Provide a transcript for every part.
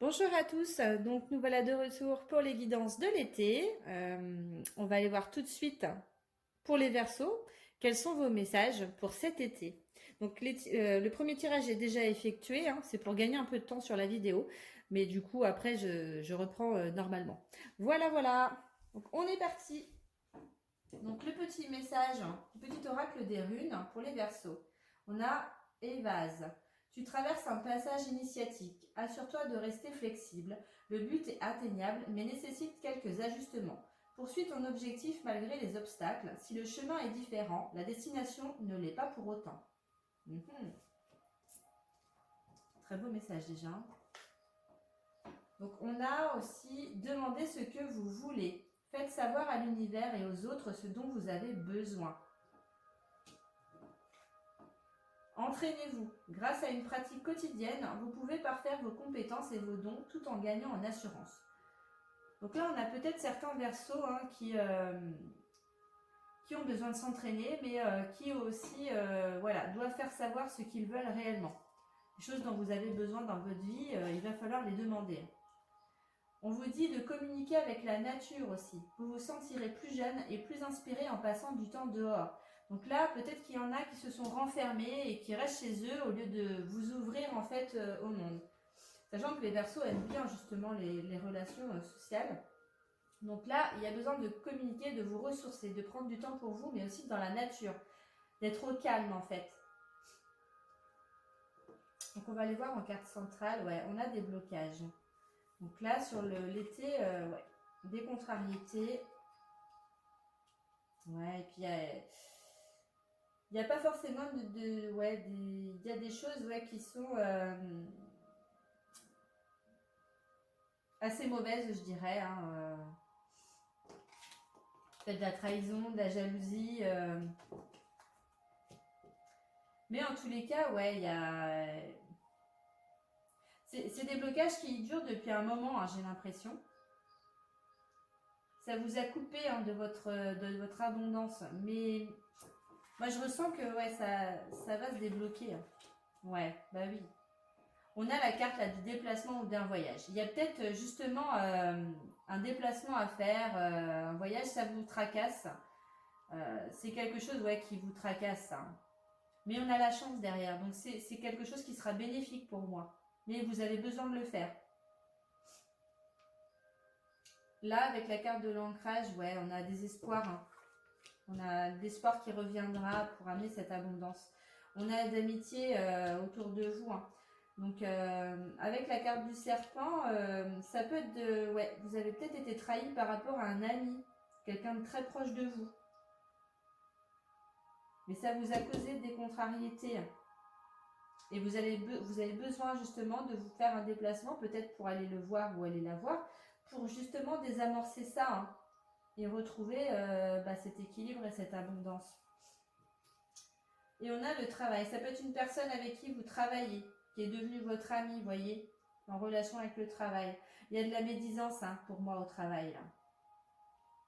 Bonjour à tous, donc nous voilà de retour pour les guidances de l'été. On va aller voir tout de suite pour les Verseaux, quels sont vos messages pour cet été. Donc le premier tirage est déjà effectué, hein, c'est pour gagner un peu de temps sur la vidéo, mais du coup après je reprends normalement. Voilà, voilà, donc on est parti. Donc le petit message, le petit oracle des runes pour les Verseaux. On a Évase. Tu traverses un passage initiatique. Assure-toi de rester flexible. Le but est atteignable mais nécessite quelques ajustements. Poursuis ton objectif malgré les obstacles. Si le chemin est différent, la destination ne l'est pas pour autant. Très beau message déjà. Donc on a aussi demandé ce que vous voulez. Faites savoir à l'univers et aux autres ce dont vous avez besoin. Entraînez-vous. Grâce à une pratique quotidienne, vous pouvez parfaire vos compétences et vos dons tout en gagnant en assurance. Donc là, on a peut-être certains Verseaux qui ont besoin de s'entraîner, mais qui aussi doivent faire savoir ce qu'ils veulent réellement. Les choses dont vous avez besoin dans votre vie, il va falloir les demander. On vous dit de communiquer avec la nature aussi. Vous vous sentirez plus jeune et plus inspiré en passant du temps dehors. Donc là, peut-être qu'il y en a qui se sont renfermés et qui restent chez eux au lieu de vous ouvrir en fait au monde. Sachant que les Verseaux aiment bien justement les relations sociales. Donc là, il y a besoin de communiquer, de vous ressourcer, de prendre du temps pour vous, mais aussi dans la nature. D'être au calme en fait. Donc on va aller voir en carte centrale, ouais, on a des blocages. Donc là, sur l'été, des contrariétés. Ouais, et puis il n'y a pas forcément il y a des choses qui sont assez mauvaises, je dirais. Peut-être de la trahison, de la jalousie. Mais en tous les cas, ouais, il y a. C'est des blocages qui durent depuis un moment, j'ai l'impression. Ça vous a coupé de votre abondance. Mais moi, je ressens que ça va se débloquer. Ouais, bah oui. On a la carte là, du déplacement ou d'un voyage. Il y a peut-être justement un déplacement à faire, un voyage, ça vous tracasse. C'est quelque chose qui vous tracasse. Mais on a la chance derrière, donc c'est quelque chose qui sera bénéfique pour moi. Mais vous avez besoin de le faire. Là, avec la carte de l'ancrage, on a des espoirs. On a l'espoir qui reviendra pour amener cette abondance. On a d'amitié autour de vous. Donc, avec la carte du serpent, ça peut être vous avez peut-être été trahi par rapport à un ami, quelqu'un de très proche de vous. Mais ça vous a causé des contrariétés. Et vous avez besoin justement de vous faire un déplacement, peut-être pour aller le voir ou aller la voir, pour justement désamorcer ça et retrouver cet équilibre et cette abondance. Et on a le travail. Ça peut être une personne avec qui vous travaillez, qui est devenue votre ami, vous voyez, en relation avec le travail. Il y a de la médisance pour moi au travail. Là.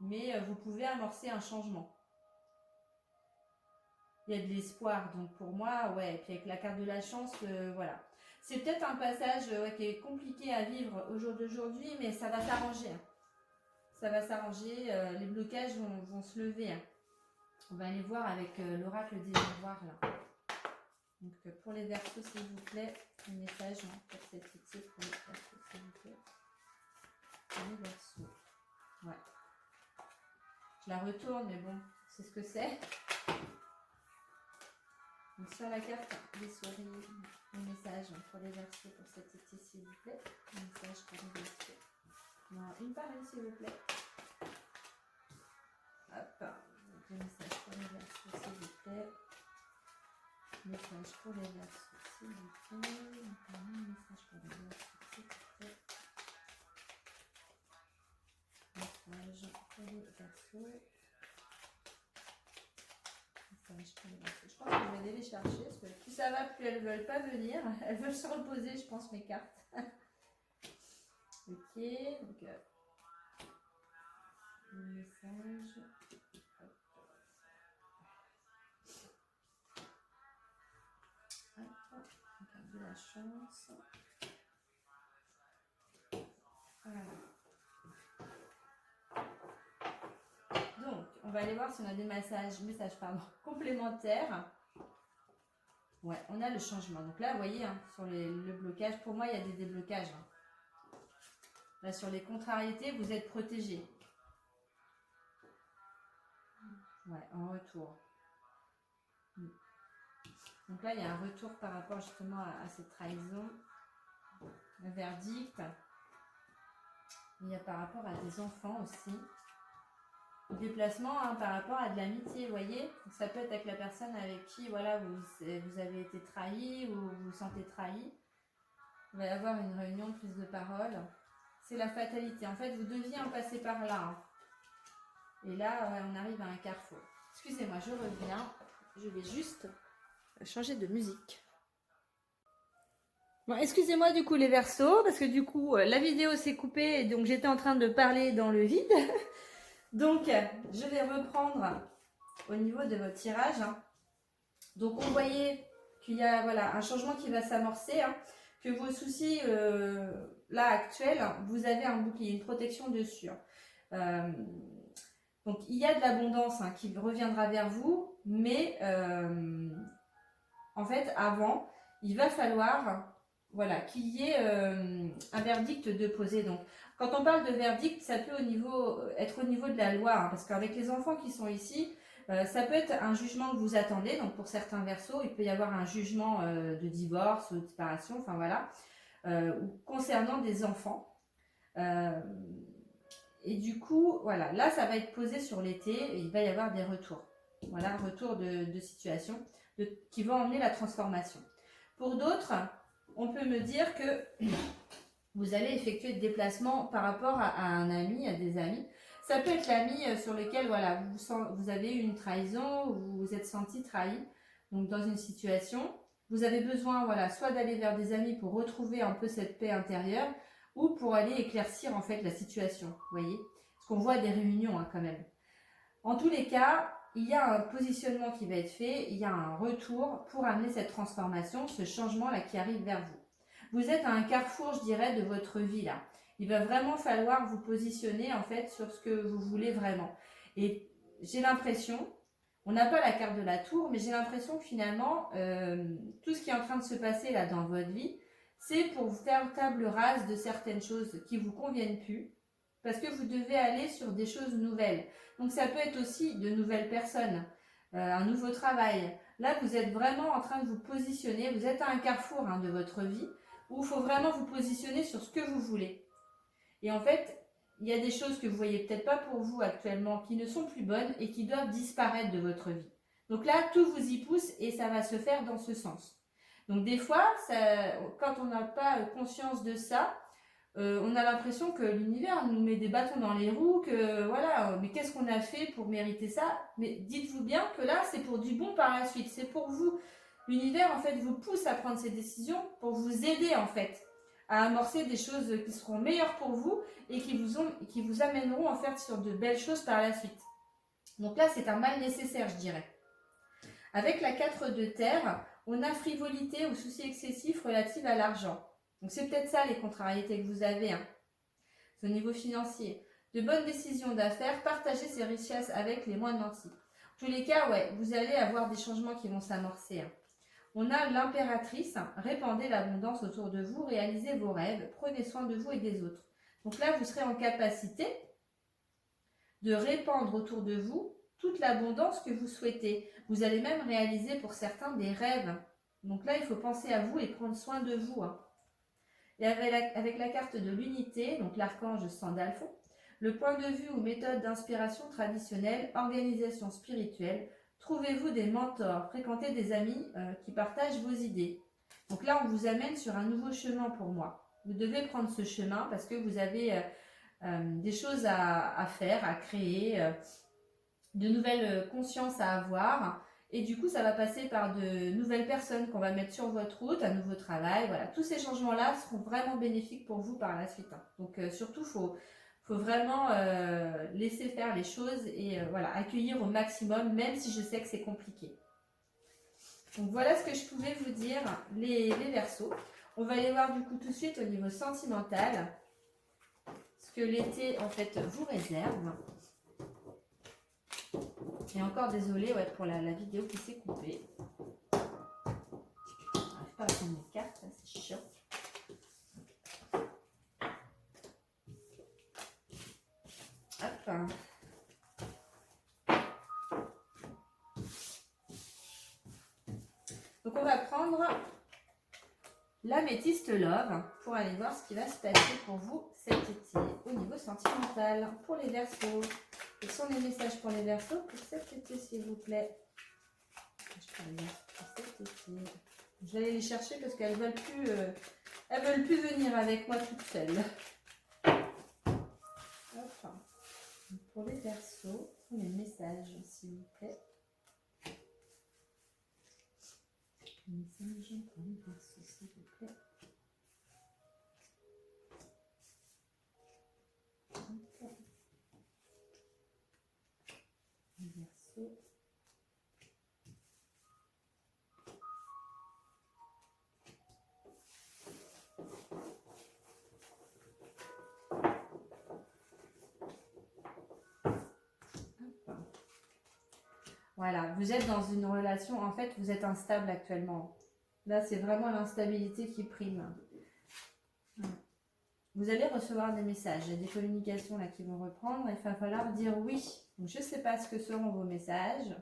Mais vous pouvez amorcer un changement. Il y a de l'espoir, donc pour moi, et puis avec la carte de la chance, voilà. C'est peut-être un passage qui est compliqué à vivre au jour d'aujourd'hui, mais ça va s'arranger. Ça va s'arranger, les blocages vont se lever. On va aller voir avec l'oracle des miroirs là. Donc pour les Verseaux, s'il vous plaît, un message pour cette été pour les Verseaux, s'il vous plaît. Pour les Verseaux. Ouais. Je la retourne, mais bon, c'est ce que c'est. Donc sur la carte des soirées, un message pour les Verseaux pour cet été, s'il vous plaît. Un message pour les Verseaux. Non, une par une, s'il vous plaît. Hop. Donc un message pour les Verseaux, s'il vous plaît. Message pour les Verseaux, s'il vous plaît. Un message pour les Verseaux, s'il vous plaît. Message pour les Verseaux. Message pour les Verseaux. Je pense que je vais aller les chercher parce que plus ça va, plus elles ne veulent pas venir. Elles veulent se reposer, je pense, mes cartes. Ok, donc le message. Hop, on garde de la chance. va aller voir si on a des messages pardon, complémentaires. Ouais, on a le changement. Donc là, vous voyez, hein, sur le blocage, pour moi, il y a des déblocages. Hein. Là, sur les contrariétés, vous êtes protégés. Ouais, en retour. Donc là, il y a un retour par rapport justement à cette trahison. Un verdict. Il y a par rapport à des enfants aussi. Déplacement hein, par rapport à de l'amitié, vous voyez. Ça peut être avec la personne avec qui voilà, vous avez été trahi ou vous vous sentez trahi. Il va y avoir une réunion de prise de parole. C'est la fatalité. En fait, vous deviez en passer par là. Hein. Et là, on arrive à un carrefour. Excusez-moi, je reviens. Je vais juste changer de musique. Bon, excusez-moi du coup les versos, parce que du coup, la vidéo s'est coupée et donc j'étais en train de parler dans le vide. Donc, je vais reprendre au niveau de votre tirage. Hein. Donc, on voyait qu'il y a voilà, un changement qui va s'amorcer, hein, que vos soucis là actuels, vous avez un bouclier, une protection dessus. Donc, il y a de l'abondance hein, qui reviendra vers vous, mais en fait, avant, il va falloir voilà, qu'il y ait un verdict de poser. Donc, quand on parle de verdict, ça peut être au niveau de la loi, hein, parce qu'avec les enfants qui sont ici, ça peut être un jugement que vous attendez. Donc, pour certains versos, il peut y avoir un jugement de divorce ou de séparation, enfin voilà, concernant des enfants. Et du coup, voilà, là, ça va être posé sur l'été et il va y avoir des retours. Voilà, retour de situation qui vont emmener la transformation. Pour d'autres, on peut me dire que vous allez effectuer des déplacements par rapport à un ami, à des amis. Ça peut être l'ami sur lequel voilà, vous avez eu une trahison ou vous vous êtes senti trahi. Donc dans une situation, vous avez besoin voilà, soit d'aller vers des amis pour retrouver un peu cette paix intérieure ou pour aller éclaircir en fait la situation. Vous voyez, parce qu'on voit des réunions hein, quand même. En tous les cas, il y a un positionnement qui va être fait, il y a un retour pour amener cette transformation, ce changement-là qui arrive vers vous. Vous êtes à un carrefour, je dirais, de votre vie là. Il va vraiment falloir vous positionner en fait sur ce que vous voulez vraiment. Et j'ai l'impression, on n'a pas la carte de la tour, mais j'ai l'impression que finalement, tout ce qui est en train de se passer là dans votre vie, c'est pour vous faire table rase de certaines choses qui ne vous conviennent plus, parce que vous devez aller sur des choses nouvelles. Donc ça peut être aussi de nouvelles personnes, un nouveau travail. Là, vous êtes vraiment en train de vous positionner, vous êtes à un carrefour hein, de votre vie, où il faut vraiment vous positionner sur ce que vous voulez. Et en fait, il y a des choses que vous ne voyez peut-être pas pour vous actuellement, qui ne sont plus bonnes et qui doivent disparaître de votre vie. Donc là, tout vous y pousse et ça va se faire dans ce sens. Donc des fois, quand on n'a pas conscience de ça, on a l'impression que l'univers nous met des bâtons dans les roues, que voilà, mais qu'est-ce qu'on a fait pour mériter ça? Mais dites-vous bien que là, c'est pour du bon par la suite, c'est pour vous. L'univers, en fait, vous pousse à prendre ces décisions pour vous aider, en fait, à amorcer des choses qui seront meilleures pour vous et qui vous amèneront, en fait, sur de belles choses par la suite. Donc là, c'est un mal nécessaire, je dirais. Avec la 4 de terre, on a frivolité ou soucis excessifs relatifs à l'argent. Donc c'est peut-être ça les contrariétés que vous avez. Hein. C'est au niveau financier. De bonnes décisions d'affaires, partagez ces richesses avec les moins nantis. En tous les cas, ouais, vous allez avoir des changements qui vont s'amorcer. Hein. On a l'impératrice, répandez l'abondance autour de vous, réalisez vos rêves, prenez soin de vous et des autres. Donc là, vous serez en capacité de répandre autour de vous toute l'abondance que vous souhaitez. Vous allez même réaliser pour certains des rêves. Donc là, il faut penser à vous et prendre soin de vous. Hein. Et avec la carte de l'unité, donc l'archange Sandalphon, le point de vue ou méthode d'inspiration traditionnelle, organisation spirituelle, trouvez-vous des mentors, fréquentez des amis qui partagent vos idées. Donc là, on vous amène sur un nouveau chemin pour moi. Vous devez prendre ce chemin parce que vous avez des choses à faire, à créer, de nouvelles consciences à avoir. Et du coup, ça va passer par de nouvelles personnes qu'on va mettre sur votre route, un nouveau travail. Voilà, tous ces changements-là seront vraiment bénéfiques pour vous par la suite. Hein. Donc surtout, faut vraiment laisser faire les choses et voilà, accueillir au maximum, même si je sais que c'est compliqué. Donc voilà ce que je pouvais vous dire, les Verseaux. On va aller voir du coup tout de suite au niveau sentimental, ce que l'été en fait vous réserve. Et encore désolée ouais, pour la vidéo qui s'est coupée. Je n'arrive pas à prendre mes cartes, c'est chiant. Hop. Donc on va prendre l'améthyste love pour aller voir ce qui va se passer pour vous cet été au niveau sentimental. Pour les Verseaux, quels sont les messages pour les Verseaux pour cet été s'il vous plaît? Je vais aller les chercher parce qu'elles veulent plus venir avec moi toutes seules. Hop. Pour les Verseaux, les messages s'il vous plaît. Message pour les Verseaux, s'il vous plaît. Les Verseaux. Voilà, vous êtes dans une relation, en fait, vous êtes instable actuellement. Là, c'est vraiment l'instabilité qui prime. Vous allez recevoir des messages, il y a des communications là qui vont reprendre. Il va falloir dire oui. Donc, je ne sais pas ce que seront vos messages.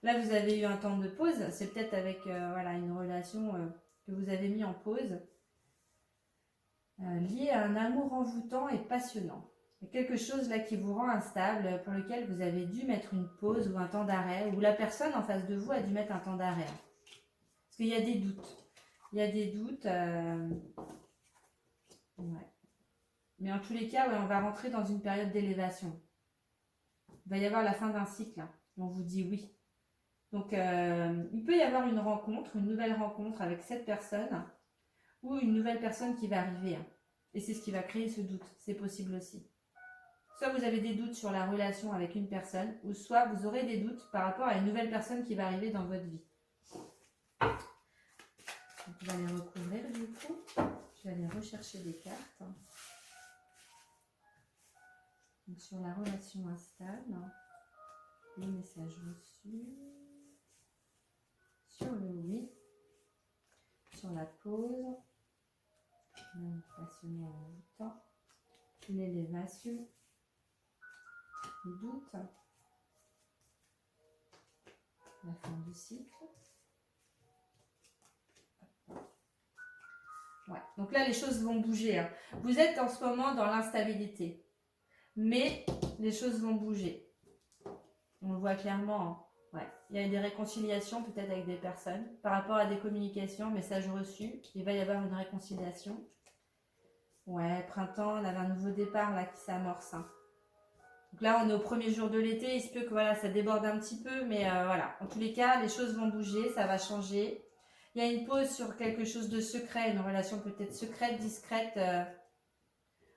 Là, vous avez eu un temps de pause. C'est peut-être avec voilà, une relation que vous avez mis en pause. Liée à un amour envoûtant et passionnant. Il y a quelque chose là qui vous rend instable, pour lequel vous avez dû mettre une pause ou un temps d'arrêt, ou la personne en face de vous a dû mettre un temps d'arrêt. Parce qu'il y a des doutes. Il y a des doutes. Ouais. Mais en tous les cas, ouais, on va rentrer dans une période d'élévation. Il va y avoir la fin d'un cycle. Hein. On vous dit oui. Donc, il peut y avoir une rencontre, une nouvelle rencontre avec cette personne ou une nouvelle personne qui va arriver. Hein. Et c'est ce qui va créer ce doute. C'est possible aussi. Soit vous avez des doutes sur la relation avec une personne, ou soit vous aurez des doutes par rapport à une nouvelle personne qui va arriver dans votre vie. Donc, on va les recouvrir du coup. Je vais aller rechercher des cartes. Donc, sur la relation instable, les messages reçus, sur le oui, sur la pause, même passionné en même temps, l'élévation, le doute, la fin du cycle. Ouais. Donc là, les choses vont bouger. Hein. Vous êtes en ce moment dans l'instabilité, mais les choses vont bouger. On le voit clairement. Hein. Ouais. Il y a des réconciliations peut-être avec des personnes par rapport à des communications, messages reçus. Il va y avoir une réconciliation. Ouais, printemps, on avait un nouveau départ là qui s'amorce. Hein. Donc là, on est au premier jour de l'été. Il se peut que voilà, ça déborde un petit peu, mais voilà. En tous les cas, les choses vont bouger, ça va changer. Il y a une pause sur quelque chose de secret, une relation peut-être secrète, discrète.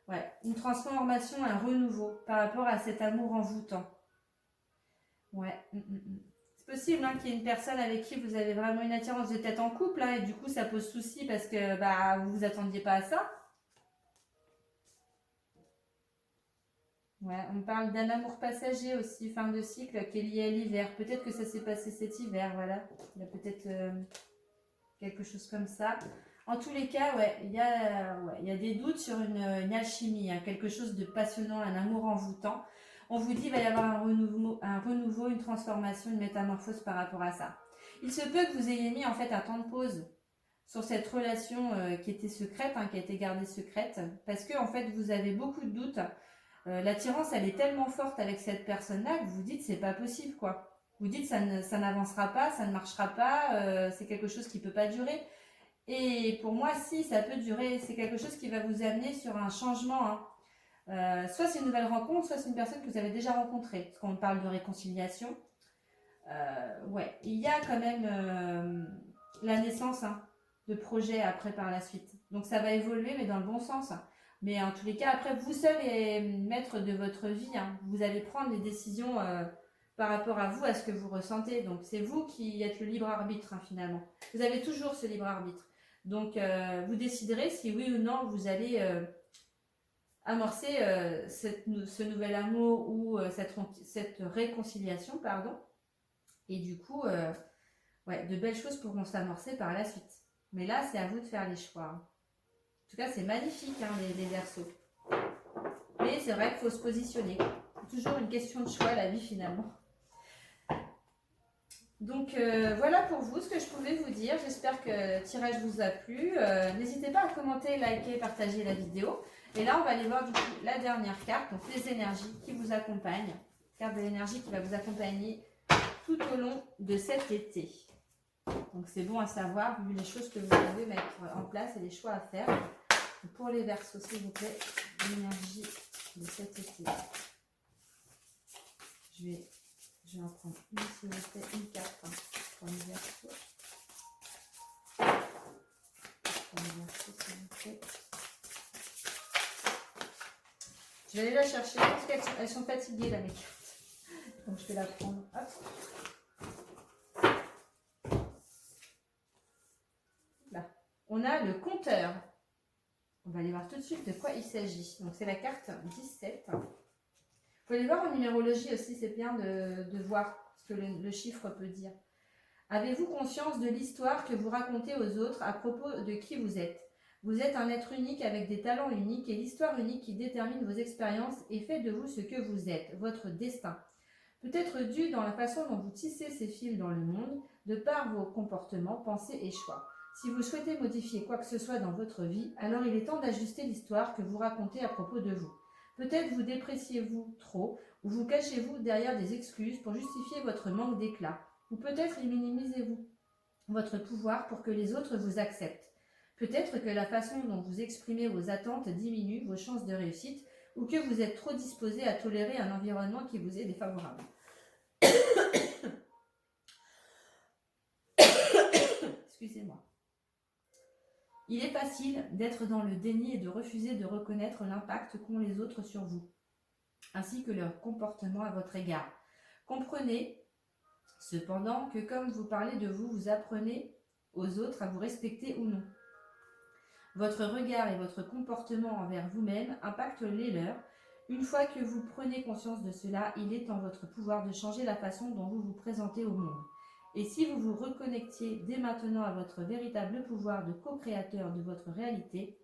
Ouais, une transformation, un renouveau par rapport à cet amour envoûtant. Ouais. C'est possible hein, qu'il y ait une personne avec qui vous avez vraiment une attirance. Vous êtes peut-être en couple hein, et du coup, ça pose souci parce que bah, vous vous attendiez pas à ça. Ouais, on parle d'un amour passager aussi, fin de cycle, qui est lié à l'hiver. Peut-être que ça s'est passé cet hiver, voilà. Il y a peut-être quelque chose comme ça. En tous les cas, ouais, il y a des doutes sur une alchimie, hein, quelque chose de passionnant, un amour envoûtant. On vous dit qu'il va y avoir un renouveau, une transformation, une métamorphose par rapport à ça. Il se peut que vous ayez mis en fait un temps de pause sur cette relation qui était secrète, hein, qui a été gardée secrète, parce que en fait vous avez beaucoup de doutes. L'attirance, elle est tellement forte avec cette personne-là que vous dites c'est pas possible quoi. Vous dites ça n'avancera pas, ça ne marchera pas, c'est quelque chose qui peut pas durer. Et pour moi, si ça peut durer, c'est quelque chose qui va vous amener sur un changement. Hein. Soit c'est une nouvelle rencontre, soit c'est une personne que vous avez déjà rencontrée. Parce qu'on parle de réconciliation. Ouais, il y a quand même la naissance hein, de projets après par la suite. Donc ça va évoluer, mais dans le bon sens. Hein. Mais en tous les cas, après, vous seul est maître de votre vie. Hein. Vous allez prendre les décisions par rapport à vous, à ce que vous ressentez. Donc, c'est vous qui êtes le libre arbitre, hein, finalement. Vous avez toujours ce libre arbitre. Donc, vous déciderez si oui ou non vous allez amorcer ce nouvel amour ou cette réconciliation, pardon. Et du coup, ouais, de belles choses pourront s'amorcer par la suite. Mais là, c'est à vous de faire les choix. En tout cas, c'est magnifique, hein, les Verseaux. Mais c'est vrai qu'il faut se positionner. C'est toujours une question de choix, la vie, finalement. Donc, voilà pour vous ce que je pouvais vous dire. J'espère que le tirage vous a plu. N'hésitez pas à commenter, liker, partager la vidéo. Et là, on va aller voir du coup la dernière carte, donc les énergies qui vous accompagnent. Carte de l'énergie qui va vous accompagner tout au long de cet été. Donc, c'est bon à savoir, vu les choses que vous devez mettre en place et les choix à faire. Donc, pour les Verseaux, s'il vous plaît, l'énergie de cet été. Je vais en prendre une, s'il vous plaît, une carte pour les Verseaux. Pour les Verseaux, s'il vous plaît. Je vais aller la chercher parce qu'elles sont fatiguées là, mes cartes. Donc je vais la prendre. Hop. Là. On a le compteur. On va aller voir tout de suite de quoi il s'agit. Donc c'est la carte 17. Vous pouvez aller voir en numérologie aussi, c'est bien de voir ce que le chiffre peut dire. Avez-vous conscience de l'histoire que vous racontez aux autres à propos de qui vous êtes? Vous êtes un être unique avec des talents uniques et l'histoire unique qui détermine vos expériences et fait de vous ce que vous êtes, votre destin. Peut-être dû dans la façon dont vous tissez ces fils dans le monde, de par vos comportements, pensées et choix. Si vous souhaitez modifier quoi que ce soit dans votre vie, alors il est temps d'ajuster l'histoire que vous racontez à propos de vous. Peut-être vous dépréciez-vous trop ou vous cachez-vous derrière des excuses pour justifier votre manque d'éclat. Ou peut-être minimisez-vous votre pouvoir pour que les autres vous acceptent. Peut-être que la façon dont vous exprimez vos attentes diminue vos chances de réussite ou que vous êtes trop disposé à tolérer un environnement qui vous est défavorable. Excusez-moi. Il est facile d'être dans le déni et de refuser de reconnaître l'impact qu'ont les autres sur vous, ainsi que leur comportement à votre égard. Comprenez cependant que comme vous parlez de vous, vous apprenez aux autres à vous respecter ou non. Votre regard et votre comportement envers vous-même impactent les leurs. Une fois que vous prenez conscience de cela, il est en votre pouvoir de changer la façon dont vous vous présentez au monde. Et si vous vous reconnectiez dès maintenant à votre véritable pouvoir de co-créateur de votre réalité,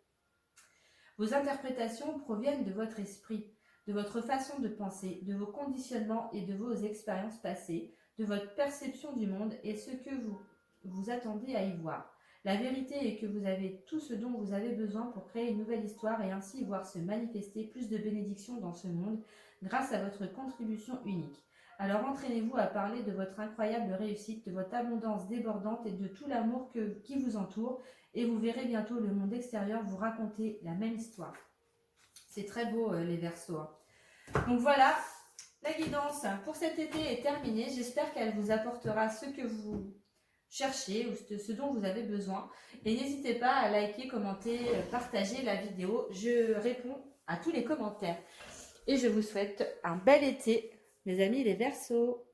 vos interprétations proviennent de votre esprit, de votre façon de penser, de vos conditionnements et de vos expériences passées, de votre perception du monde et ce que vous vous attendez à y voir. La vérité est que vous avez tout ce dont vous avez besoin pour créer une nouvelle histoire et ainsi voir se manifester plus de bénédictions dans ce monde grâce à votre contribution unique. Alors entraînez-vous à parler de votre incroyable réussite, de votre abondance débordante et de tout l'amour qui vous entoure et vous verrez bientôt le monde extérieur vous raconter la même histoire. C'est très beau les Verseaux. Donc voilà, la guidance pour cet été est terminée. J'espère qu'elle vous apportera ce que vous cherchez ou ce dont vous avez besoin. Et n'hésitez pas à liker, commenter, partager la vidéo. Je réponds à tous les commentaires. Et je vous souhaite un bel été, mes amis les Verseaux.